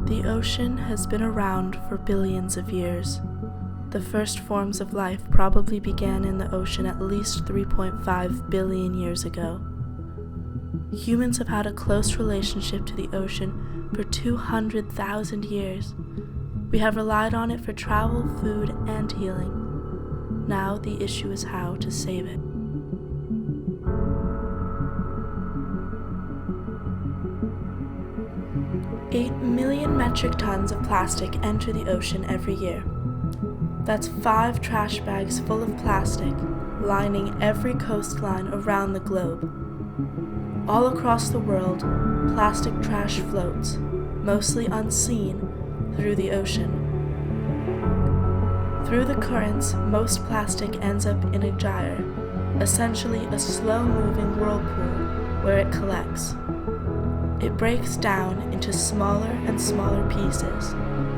The ocean has been around for billions of years. The first forms of life probably began in the ocean at least 3.5 billion years ago. Humans have had a close relationship to the ocean for 200,000 years. We have relied on it for travel, food, and healing. Now the issue is how to save it. Eight million metric tons of plastic enter the ocean every year. That's 5 trash bags full of plastic, lining every coastline around the globe. All across the world, plastic trash floats, mostly unseen, through the ocean. Through the currents, most plastic ends up in a gyre, essentially a slow-moving whirlpool where it collects. It breaks down into smaller and smaller pieces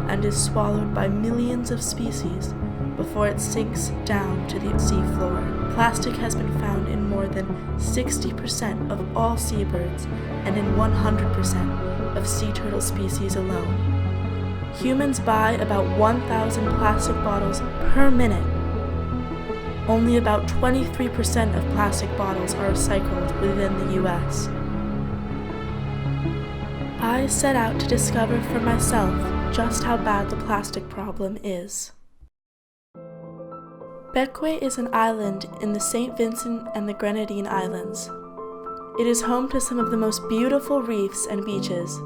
and is swallowed by millions of species before it sinks down to the seafloor. Plastic has been found in more than 60% of all seabirds and in 100% of sea turtle species alone. Humans buy about 1,000 plastic bottles per minute. Only about 23% of plastic bottles are recycled within the US. I set out to discover for myself just how bad the plastic problem is. Bequia is an island in the St. Vincent and the Grenadine Islands. It is home to some of the most beautiful reefs and beaches.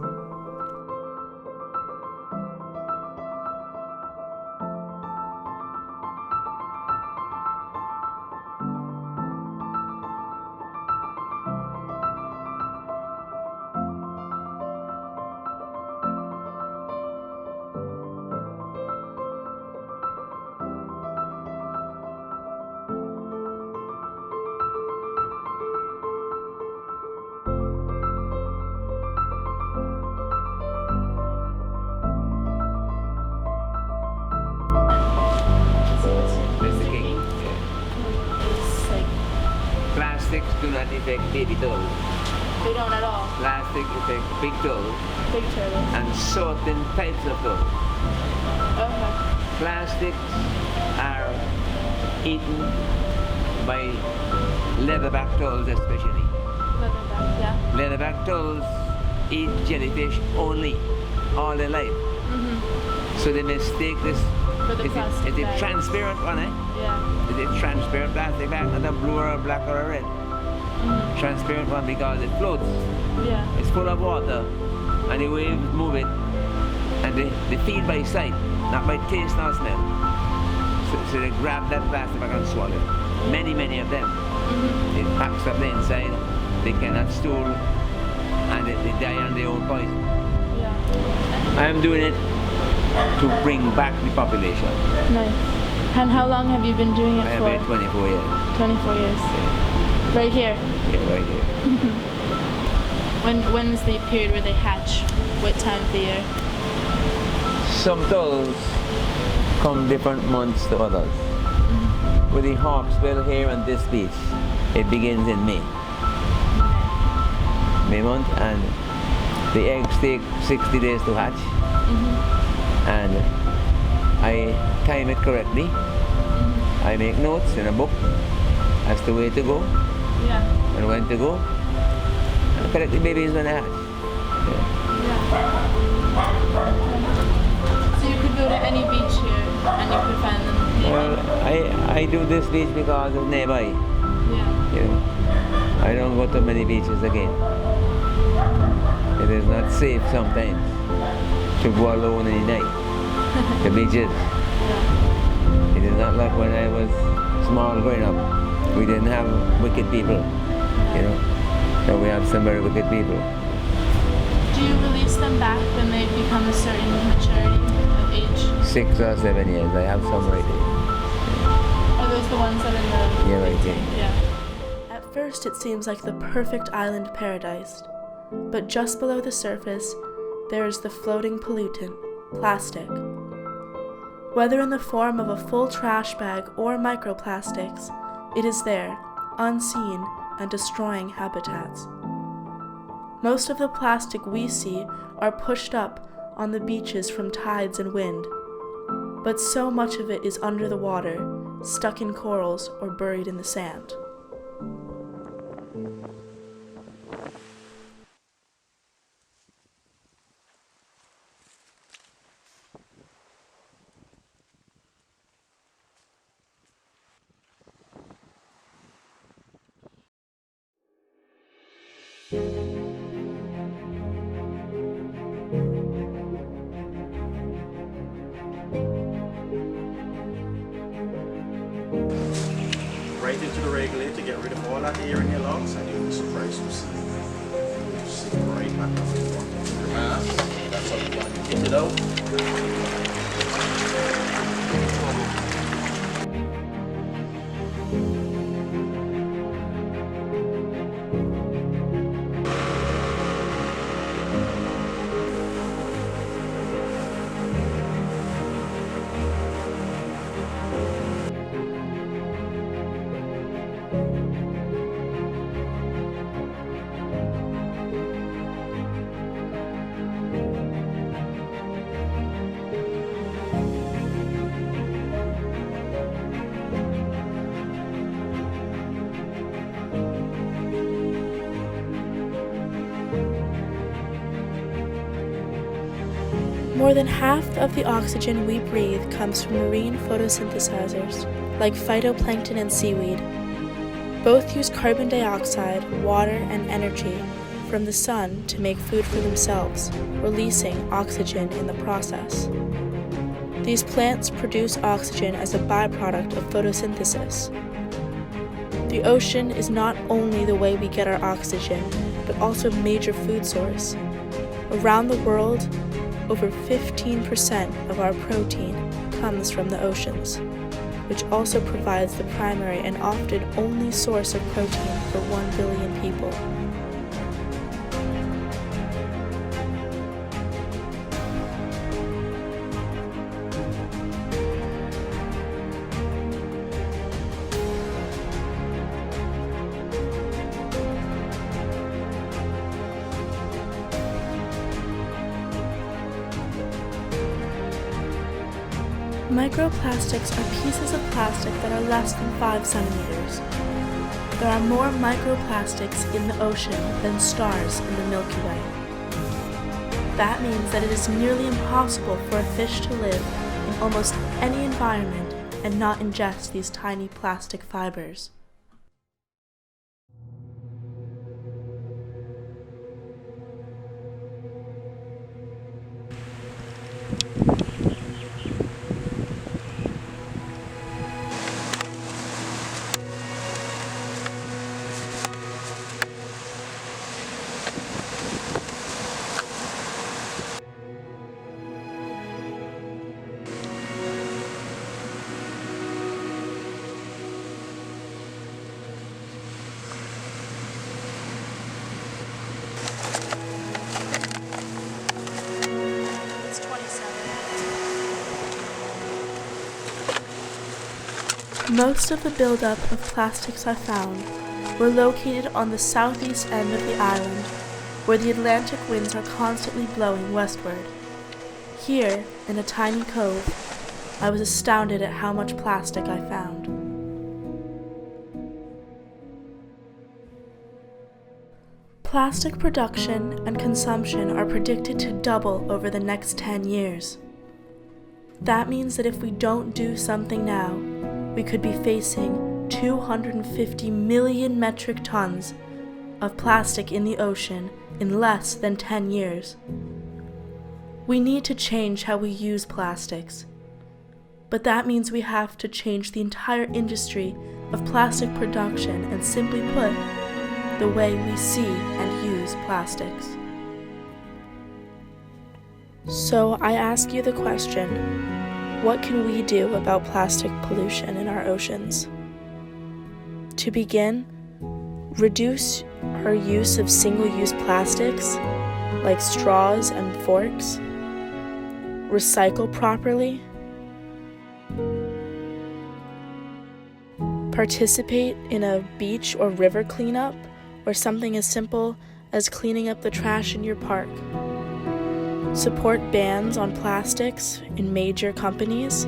Plastics do not affect baby turtles. They don't at all. Plastic affects big turtles Big turtles. and certain types of turtles. Okay. Plastics are eaten by leatherback turtles especially. Leatherback, yeah. Leatherback turtles eat jellyfish only, all their life. Mm-hmm. So they mistake this. For the plastic It's a bags. transparent one, eh? Yeah. It's a transparent plastic bag, not a blue or a black or a red. Mm-hmm. Transparent one because it floats. Yeah. It's full of water, and the waves move it, and they feed by sight, not by taste nor smell. So they grab that plastic bag and swallow it. Many of them. Mm-hmm. It packs up the inside, they cannot stool, and they die on their own poison. Yeah. I am doing it to bring back the population. Nice. And how long have you been doing it I have for? been 24 years. 24 years. Right here. Yeah, right here. When is the period where they hatch? What time of the year? Some turtles come different months to others. With the hawksbill here on this beach, it begins in May. May month, and the eggs take 60 days to hatch. And I time it correctly. I make notes in a book as to where to go Yeah. and when to go. And collect the babies when they hatch. So you could go to any beach here and you could find them. Well, I do this beach because it's nearby. Yeah. You know, I don't go to many beaches again. It is not safe sometimes to go alone in the night. The beaches. Yeah. It is not like when I was small growing up. We didn't have wicked people, you know. Now we have some very wicked people. Do you release them back when they become a certain maturity of age? 6 or 7 years. I have some right there. Are those the ones that are in the... Yeah, right there. Yeah. At first it seems like the perfect island paradise. But just below the surface, there is the floating pollutant, plastic. Whether in the form of a full trash bag or microplastics, it is there, unseen and destroying habitats. Most of the plastic we see are pushed up on the beaches from tides and wind, but so much of it is under the water, stuck in corals or buried in the sand. Right into the regulator to get rid of all that air in your lungs, and you'll be surprised to see. You see right back up to your mask. That's how you want to get it out. More than half of the oxygen we breathe comes from marine photosynthesizers, like phytoplankton and seaweed. Both use carbon dioxide, water, and energy from the sun to make food for themselves, releasing oxygen in the process. These plants produce oxygen as a byproduct of photosynthesis. The ocean is not only the way we get our oxygen, but also a major food source. Around the world, over 15% of our protein comes from the oceans, which also provides the primary and often only source of protein for 1 billion people. Microplastics are pieces of plastic that are less than 5 centimeters. There are more microplastics in the ocean than stars in the Milky Way. That means that it is nearly impossible for a fish to live in almost any environment and not ingest these tiny plastic fibers. Most of the buildup of plastics I found were located on the southeast end of the island, where the Atlantic winds are constantly blowing westward. Here, in a tiny cove, I was astounded at how much plastic I found. Plastic production and consumption are predicted to double over the next 10 years. That means that if we don't do something now, we could be facing 250 million metric tons of plastic in the ocean in less than 10 years. We need to change how we use plastics, but that means we have to change the entire industry of plastic production and, simply put, the way we see and use plastics. So I ask you the question, what can we do about plastic pollution in our oceans? To begin, reduce our use of single-use plastics, like straws and forks. Recycle properly. Participate in a beach or river cleanup, or something as simple as cleaning up the trash in your park. Support bans on plastics in major companies.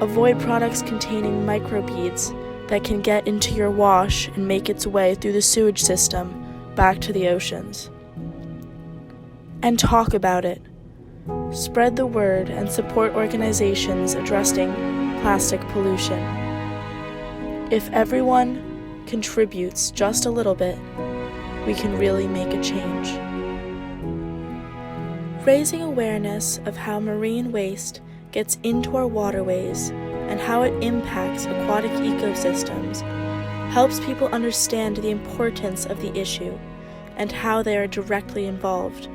Avoid products containing microbeads that can get into your wash and make its way through the sewage system back to the oceans. And talk about it. Spread the word and support organizations addressing plastic pollution. If everyone contributes just a little bit, we can really make a change. Raising awareness of how marine waste gets into our waterways and how it impacts aquatic ecosystems helps people understand the importance of the issue and how they are directly involved.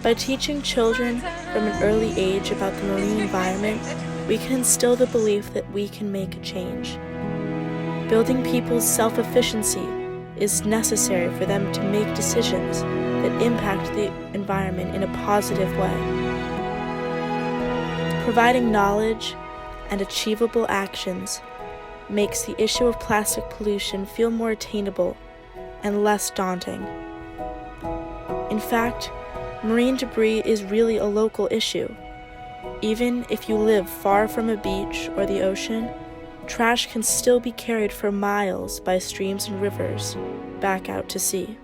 By teaching children from an early age about the marine environment, we can instill the belief that we can make a change. Building people's self-efficiency is necessary for them to make decisions that impact the environment in a positive way. Providing knowledge and achievable actions makes the issue of plastic pollution feel more attainable and less daunting. In fact, marine debris is really a local issue. Even if you live far from a beach or the ocean, trash can still be carried for miles by streams and rivers back out to sea.